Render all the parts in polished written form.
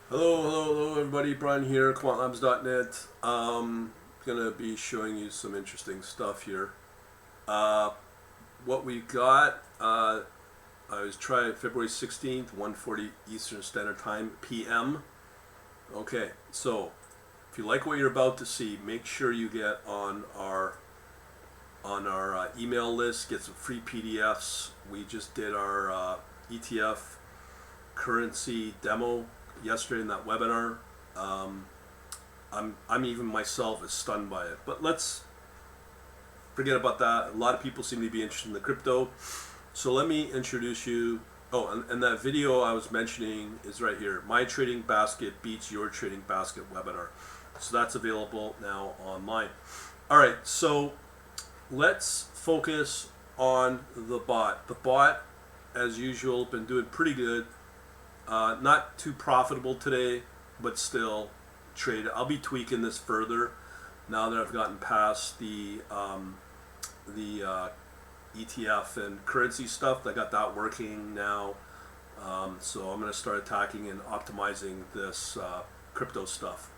Hello everybody. Brian here, quantlabs.net. Gonna be showing you some interesting stuff here. What we got, I was trying February 16th, 1:40 Eastern Standard Time, PM. Okay, so if you like what you're about to see, make sure you get on our email list, get some free PDFs. We just did our ETF currency demo yesterday in that webinar. I'm even myself is stunned by it. But let's forget about that. A lot of people seem to be interested in the crypto. So let me introduce you. Oh, and that video I was mentioning is right here. My Trading Basket Beats Your Trading Basket webinar. So that's available now online. All right, so let's focus on the bot. The bot, as usual, been doing pretty good. Not too profitable today, but still trade. I'll be tweaking this further now that I've gotten past the ETF and currency stuff. I got that working now, so I'm going to start attacking and optimizing this crypto stuff.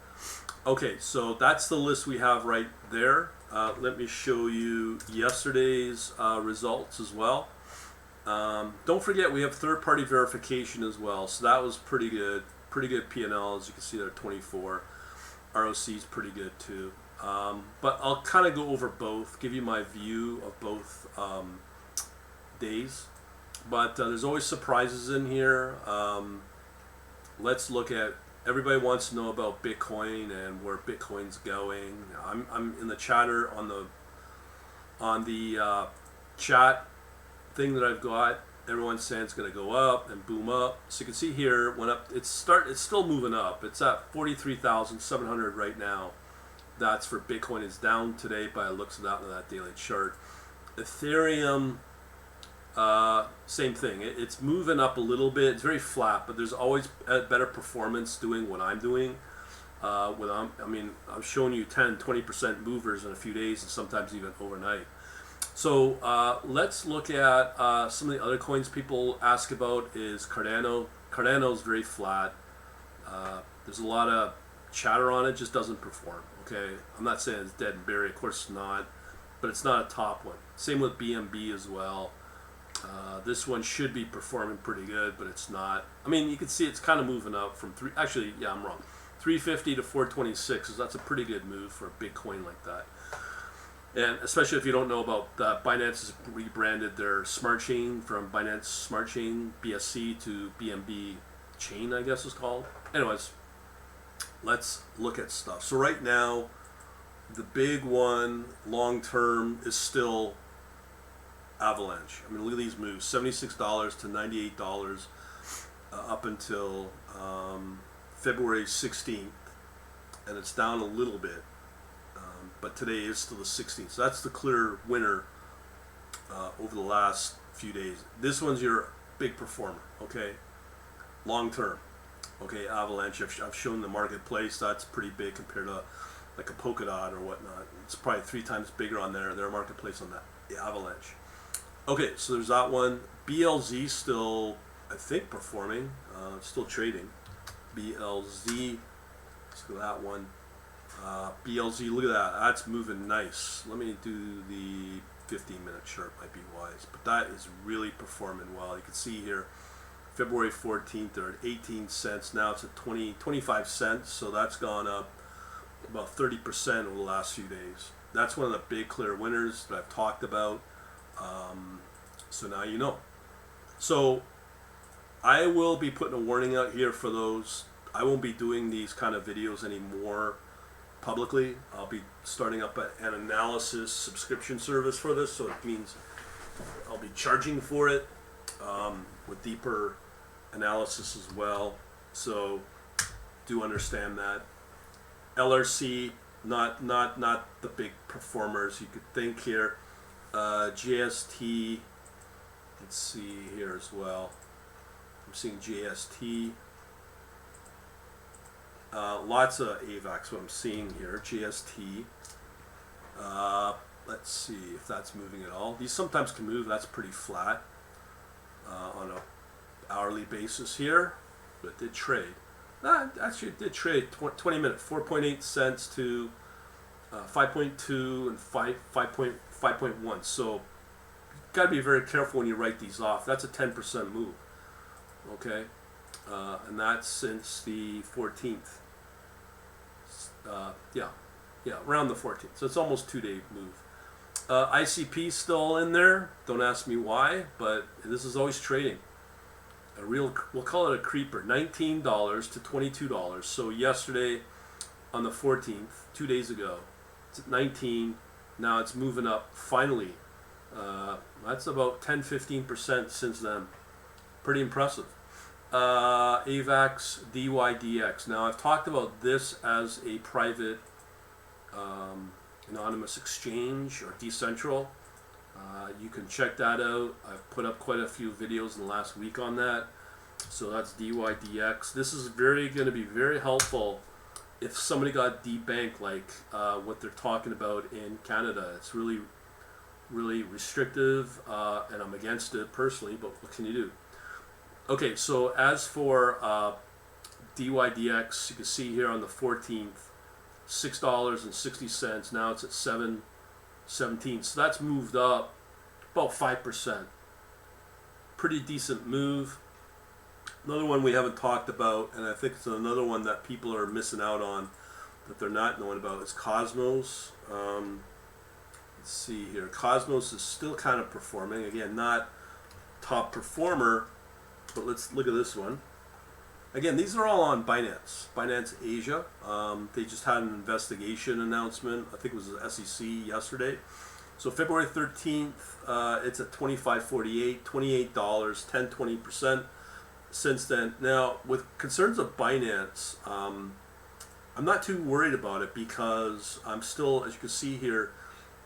Okay, so that's the list we have right there. Let me show you yesterday's results as well. Don't forget we have third-party verification as well, so that was pretty good P&L. As you can see there, 24. ROC is pretty good too. But I'll kind of go over both, give you my view of both days. But there's always surprises in here. Let's look at, everybody wants to know about Bitcoin and where Bitcoin's going. I'm in the chatter on the chat thing that I've got. Everyone's saying it's going to go up and boom up. So you can see here, went up. It's still moving up. It's at 43,700 right now. That's for Bitcoin. It's down today by the looks of that in that daily chart. Ethereum, same thing. It's moving up a little bit. It's very flat, but there's always a better performance doing what I'm doing. I'm showing you 10, 20% movers in a few days and sometimes even overnight. So let's look at some of the other coins people ask about is Cardano. Cardano is very flat. There's a lot of chatter on it, just doesn't perform. Okay, I'm not saying it's dead and buried, of course it's not, but it's not a top one. Same with BNB as well. This one should be performing pretty good, but it's not. I mean, you can see it's kind of moving up from I'm wrong. 350 to 426, so that's a pretty good move for a big coin like that. And especially if you don't know about that, Binance has rebranded their Smart Chain from Binance Smart Chain, BSC, to BNB Chain, I guess it's called. Anyways, let's look at stuff. So right now, the big one, long term, is still Avalanche. I mean, look at these moves, $76 to $98 up until February 16th, and it's down a little bit. But today is still the 16th. So that's the clear winner over the last few days. This one's your big performer, okay? Long term. Okay, Avalanche, I've shown the marketplace. That's pretty big compared to like a Polkadot or whatnot. It's probably 3 times bigger on their marketplace on that, the Avalanche. Okay, so there's that one. BLZ still, I think, performing. Still trading. BLZ, let's go that one. BLZ, look at that. That's moving nice. Let me do the 15-minute chart, might be wise. But that is really performing well. You can see here, February 14th, they're at 18 cents. Now it's at 25 cents. So that's gone up about 30% over the last few days. That's one of the big clear winners that I've talked about. So now you know. So I will be putting a warning out here for those. I won't be doing these kind of videos anymore publicly. I'll be starting up an analysis subscription service for this, so it means I'll be charging for it with deeper analysis as well. So do understand that. LRC, not the big performers you could think here. JST, let's see here as well. I'm seeing JST. Lots of AVAX, what I'm seeing here. GST. Let's see if that's moving at all. These sometimes can move. That's pretty flat on a hourly basis here, but it did trade. Actually, it did trade 20 minutes, 4.8 cents to 5.2 and 5.1. So got to be very careful when you write these off. That's a 10% move. Okay, and that's since the 14th. Yeah, around the 14th. So it's almost 2-day move. ICP still in there. Don't ask me why, but this is always trading. A real, we'll call it a creeper. $19 to $22. So yesterday, on the 14th, 2 days ago, it's at 19. Now it's moving up. Finally, that's about 10-15% since then. Pretty impressive. AVAX DYDX. Now I've talked about this as a private anonymous exchange or decentral. You can check that out. I've put up quite a few videos in the last week on that. So that's DYDX. This is going to be very helpful if somebody got debanked like what they're talking about in Canada. It's really, really restrictive, and I'm against it personally, but what can you do? Okay, so as for DYDX, you can see here on the 14th, $6.60. Now it's at $7.17. So that's moved up about 5%. Pretty decent move. Another one we haven't talked about, and I think it's another one that people are missing out on that they're not knowing about, is Cosmos. Let's see here. Cosmos is still kind of performing. Again, not top performer, but let's look at this one. Again, these are all on Binance Asia. They just had an investigation announcement. I think it was the SEC yesterday. So February 13th, it's at $25.48, $28, 10-20% since then. Now, with concerns of Binance, I'm not too worried about it because I'm still, as you can see here,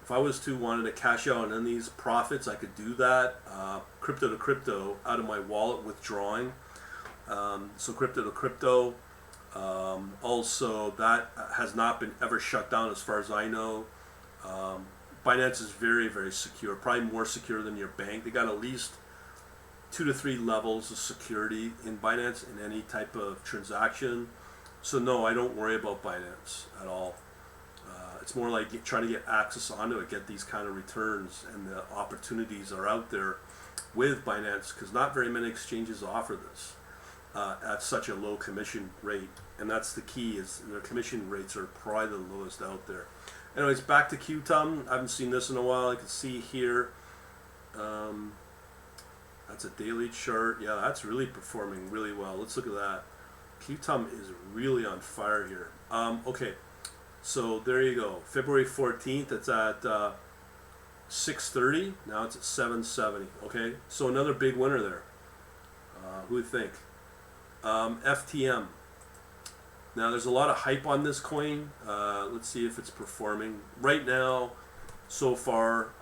if I was to wanted to cash out on these profits, I could do that. Crypto to crypto out of my wallet withdrawing. So crypto to crypto. Also, that has not been ever shut down as far as I know. Binance is very, very secure, probably more secure than your bank. They got at least 2 to 3 levels of security in Binance in any type of transaction. So no, I don't worry about Binance at all. It's more like trying to get access onto it, get these kind of returns, and the opportunities are out there with Binance because not very many exchanges offer this at such a low commission rate. And that's the key, is their commission rates are probably the lowest out there. Anyways, back to QTUM. I haven't seen this in a while. I can see here. That's a daily chart. Yeah, that's really performing really well. Let's look at that. QTUM is really on fire here. Okay, so there you go. February 14th, it's at 6.30. Now it's at 7.70. Okay, so another big winner there. Who would think? FTM. Now there's a lot of hype on this coin. Let's see if it's performing. Right now, so far,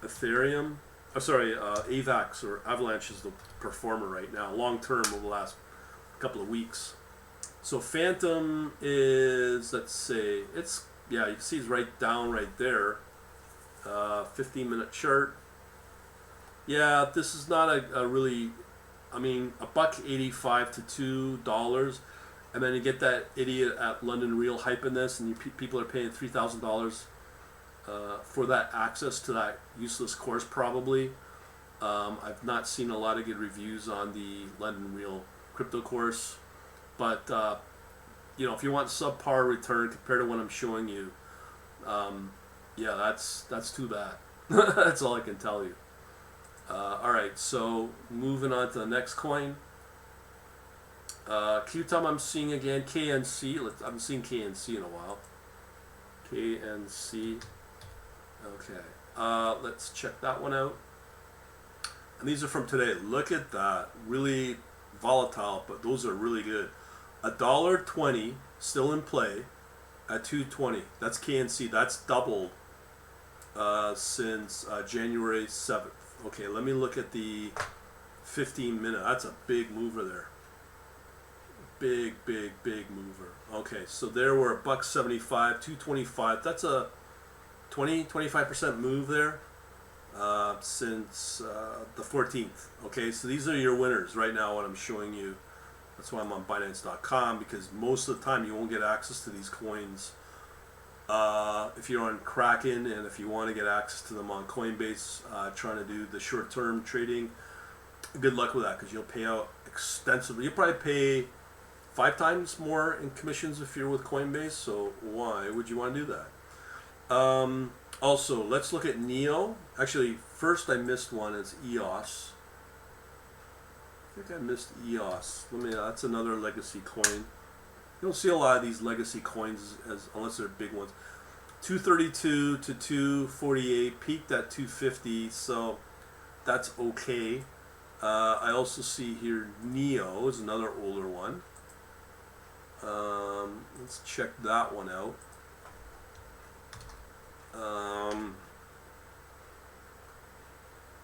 Ethereum, AVAX or Avalanche is the performer right now, long term over the last couple of weeks. So Phantom is, let's say, it's, yeah, you can see it's right down right there. 15-minute chart. Yeah, this is not a really, I mean, $1.85 to $2, and then you get that idiot at London Real hyping this, and people are paying $3,000 for that access to that useless course probably. I've not seen a lot of good reviews on the London Real crypto course, but you know, if you want subpar return compared to what I'm showing you, yeah, that's too bad. That's all I can tell you. All right, so moving on to the next coin. QTUM I'm seeing again. KNC. I haven't seen KNC in a while. KNC. Okay. Let's check that one out. And these are from today. Look at that. Really volatile, but those are really good. $1.20 still in play at $2.20. That's KNC. That's doubled since January 7th. Okay, let me look at the 15-minute. That's a big mover there. Big mover. Okay, so there we're $1.75, $2.25. That's a 25% move there since the 14th. Okay, so these are your winners right now, what I'm showing you. That's why I'm on Binance.com, because most of the time you won't get access to these coins if you're on Kraken, and if you want to get access to them on Coinbase, trying to do the short-term trading, good luck with that, because you'll pay out extensively. You'll probably pay 5 times more in commissions if you're with Coinbase, so why would you want to do that? Also, let's look at NEO. Actually, first I missed one. It's EOS. I think I missed EOS. That's another legacy coin. You don't see a lot of these legacy coins unless they're big ones. 232 to 248, peaked at 250, so that's okay. I also see here NEO is another older one. Let's check that one out.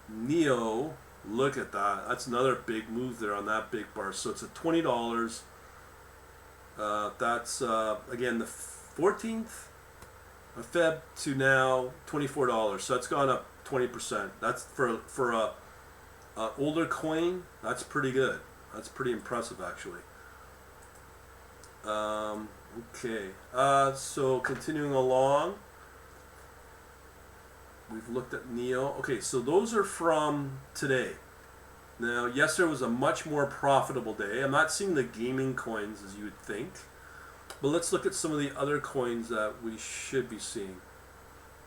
NEO, look at that. That's another big move there on that big bar. So it's at $20. That's again the 14th of Feb to now $24. So it's gone up 20%. That's for a older coin. That's pretty good. That's pretty impressive, actually. Okay. So continuing along, we've looked at NEO. Okay, so those are from today. Now, yesterday was a much more profitable day. I'm not seeing the gaming coins as you would think, but let's look at some of the other coins that we should be seeing.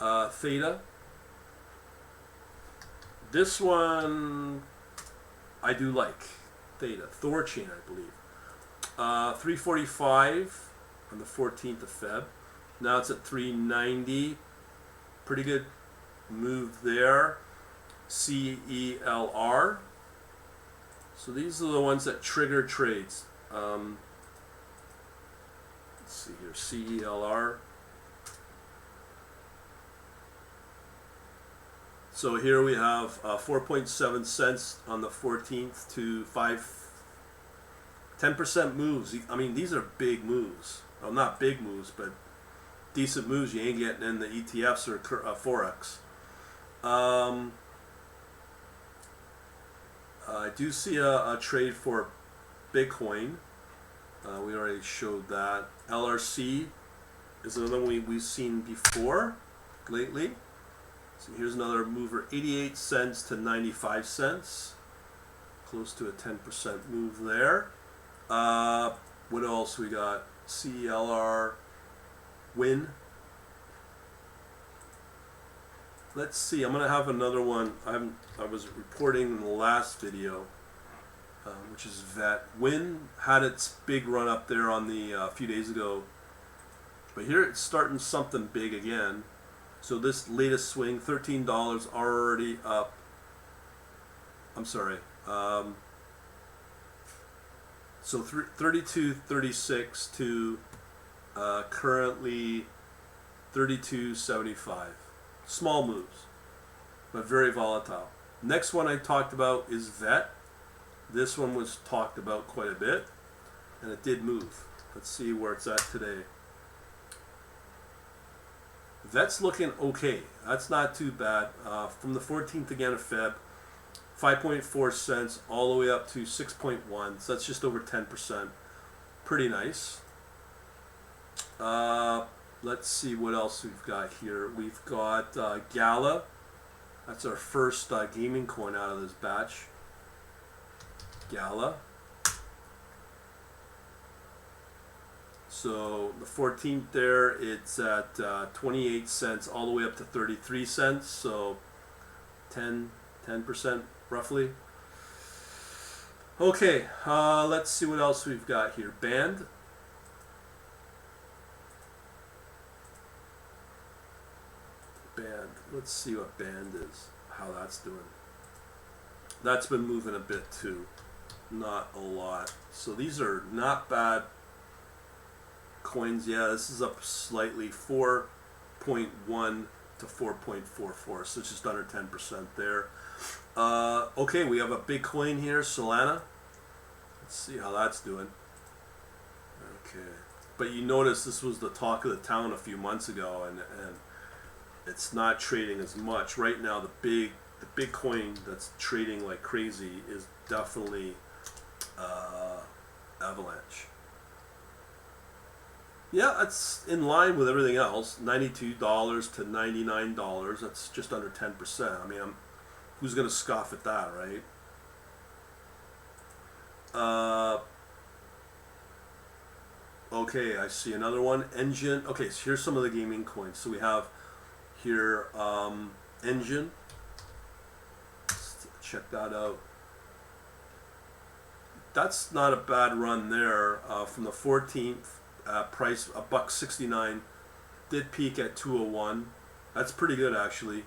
Theta. This one I do like. Theta. Thorchain, I believe. 345 on the 14th of Feb. Now it's at 390. Pretty good move there. CELR. So these are the ones that trigger trades. Let's see here, CELR. So here we have 4.7 cents on the 14th to 10% moves. I mean, these are big moves. Well, not big moves, but decent moves you ain't getting in the ETFs or Forex. I do see a trade for Bitcoin. We already showed that. LRC is another one we've seen before lately. So here's another mover, 88 cents to 95 cents. Close to a 10% move there. What else we got? CELR, WIN. Let's see. I'm gonna have another one. I was reporting in the last video, which is VET. WIN had its big run up there on the a few days ago, but here it's starting something big again. So this latest swing, $13 already up. I'm sorry. So 32.36 to currently 32.75. Small moves, but very volatile. Next one I talked about is VET. This one was talked about quite a bit, and it did move. Let's see where it's at today. VET's looking okay. That's not too bad. From the 14th again of Feb, 5.4 cents all the way up to 6.1. So that's just over 10%. Pretty nice. Let's see what else we've got here. We've got Gala. That's our first gaming coin out of this batch. Gala. So the 14th there, it's at 28 cents all the way up to 33 cents. So 10% roughly. Okay, let's see what else we've got here. Band. Let's see what Band is, how that's doing. That's been moving a bit too, not a lot. So these are not bad coins. Yeah, this is up slightly, 4.1 to 4.44, so it's just under 10% there. Okay, we have a big coin here, Solana. Let's see how that's doing. Okay, but you notice this was the talk of the town a few months ago, and it's not trading as much right now. The big coin that's trading like crazy is definitely Avalanche. Yeah, that's in line with everything else. $92 to $99. That's just under 10%. I mean, who's going to scoff at that, right? Okay, I see another one. Engine. Okay, so here's some of the gaming coins. So we have here Engine. Let's check that out. That's not a bad run there. From the 14th, price $1.69. Did peak at 201. That's pretty good actually.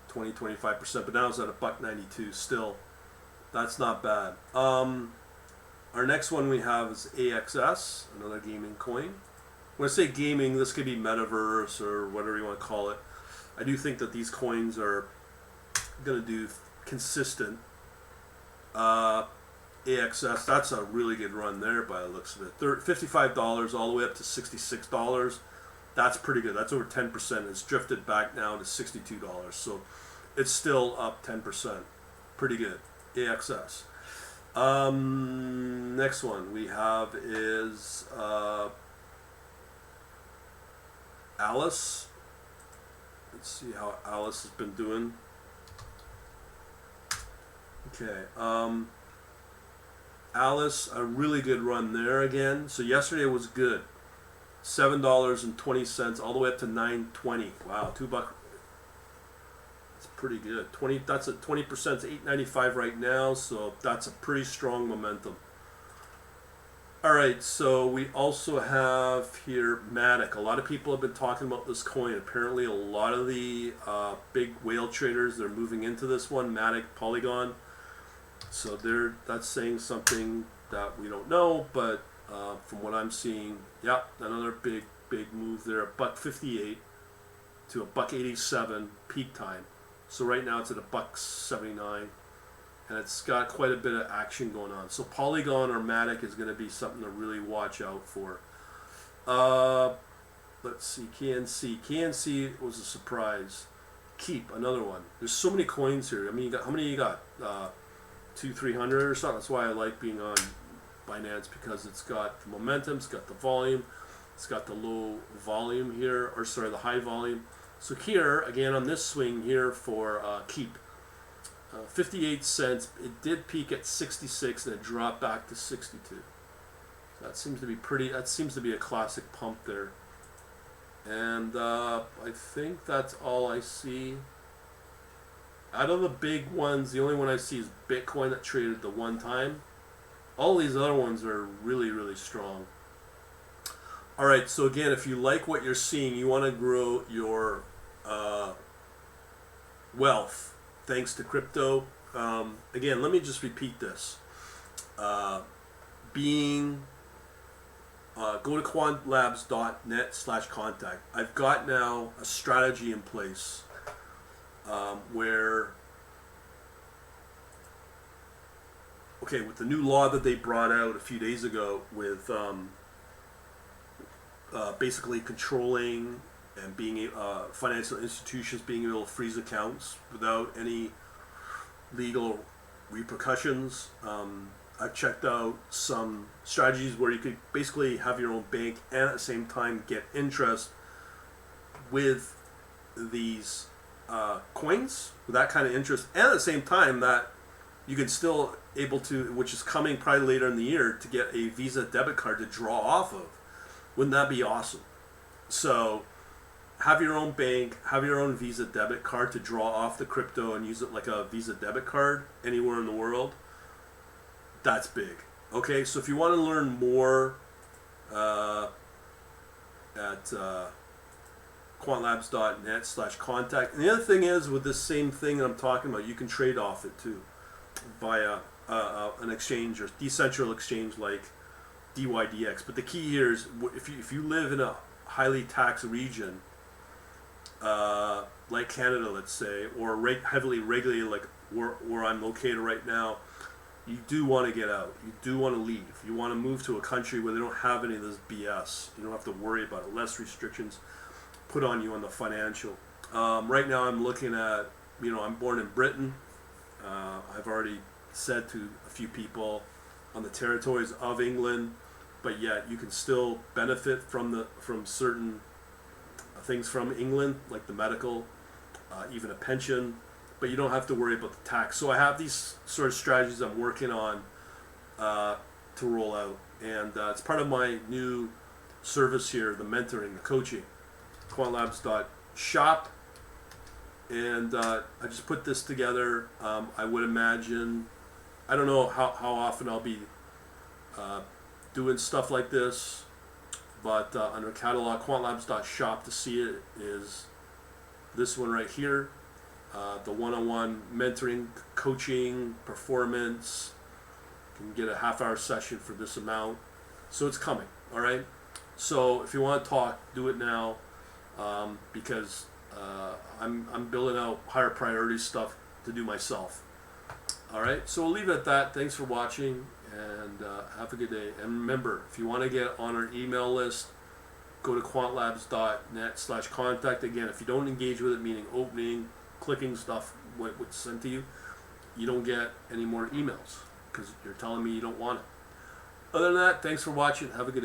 25%, but now it's at $1.92 still. That's not bad. Our next one we have is AXS, another gaming coin. When I say gaming, this could be metaverse or whatever you want to call it. I do think that these coins are going to do consistent. AXS, that's a really good run there by the looks of it. $55 all the way up to $66. That's pretty good. That's over 10%. It's drifted back now to $62. So it's still up 10%. Pretty good. AXS. Next one we have is Alice. Let's see how Alice has been doing. Okay. Alice, a really good run there again. So yesterday was good. $7.20 all the way up to $9.20. Wow, $2. That's pretty good. That's at 20%. It's $8.95 right now. So that's a pretty strong momentum. All right, so we also have here Matic. A lot of people have been talking about this coin. Apparently, a lot of the big whale traders, they're moving into this one, Matic, Polygon. So that's saying something that we don't know, but from what I'm seeing, yeah, another big move there. $1.58 to $1.87 peak time. So right now it's at $1.79, and it's got quite a bit of action going on. So Polygon or Matic is going to be something to really watch out for. Let's see, KNC. KNC was a surprise. Keep, another one. There's so many coins here. I mean, how many you got? 200-300 or something. That's why I like being on Binance, because it's got the momentum, it's got the volume, it's got the low volume here, or sorry, the high volume. So here again on this swing here for Keep, 58 cents. It did peak at 66 and it dropped back to 62. That seems to be pretty. That seems to be a classic pump there. And I think that's all I see. Out of the big ones, the only one I see is Bitcoin that traded the one time. All these other ones are really, really strong. All right, so again, if you like what you're seeing, you want to grow your wealth thanks to crypto. Again, let me just repeat this. Go to quantlabs.net/contact. I've got now a strategy in place where, okay, with the new law that they brought out a few days ago with basically controlling and being financial institutions being able to freeze accounts without any legal repercussions. I've checked out some strategies where you could basically have your own bank and at the same time get interest with these coins, with that kind of interest, and at the same time that you can still able to, which is coming probably later in the year, to get a Visa debit card to draw off of. Wouldn't that be awesome? So have your own bank, have your own Visa debit card to draw off the crypto and use it like a Visa debit card anywhere in the world. That's big. Okay, so if you want to learn more at quantlabs.net/contact. And the other thing is, with this same thing that I'm talking about, you can trade off it too via an exchange or decentral exchange like DYDX. But the key here is, if you live in a highly taxed region like Canada, let's say, or heavily regulated like where I'm located right now, you do want to get out. You do want to leave. You want to move to a country where they don't have any of this BS. You don't have to worry about it. Less restrictions put on you on the financial. Right now I'm looking at, I'm born in Britain. I've already said to a few people, on the territories of England, but yet you can still benefit from certain things from England, like the medical, even a pension, but you don't have to worry about the tax. So I have these sort of strategies I'm working on to roll out, and it's part of my new service here, the mentoring, the coaching, quantlabs.shop, and I just put this together. I would imagine, I don't know how often I'll be doing stuff like this, but under catalog, quantlabs.shop, to see it is this one right here, the one-on-one mentoring, coaching, performance. You can get a half-hour session for this amount, so it's coming. All right. So if you want to talk, do it now, because I'm building out higher priority stuff to do myself. All right. So we'll leave it at that. Thanks for watching, and have a good day. And remember, if you want to get on our email list, go to quantlabs.net/contact. Again, if you don't engage with it, meaning opening, clicking stuff, what's sent to you, you don't get any more emails because you're telling me you don't want it. Other than that, thanks for watching. Have a good day.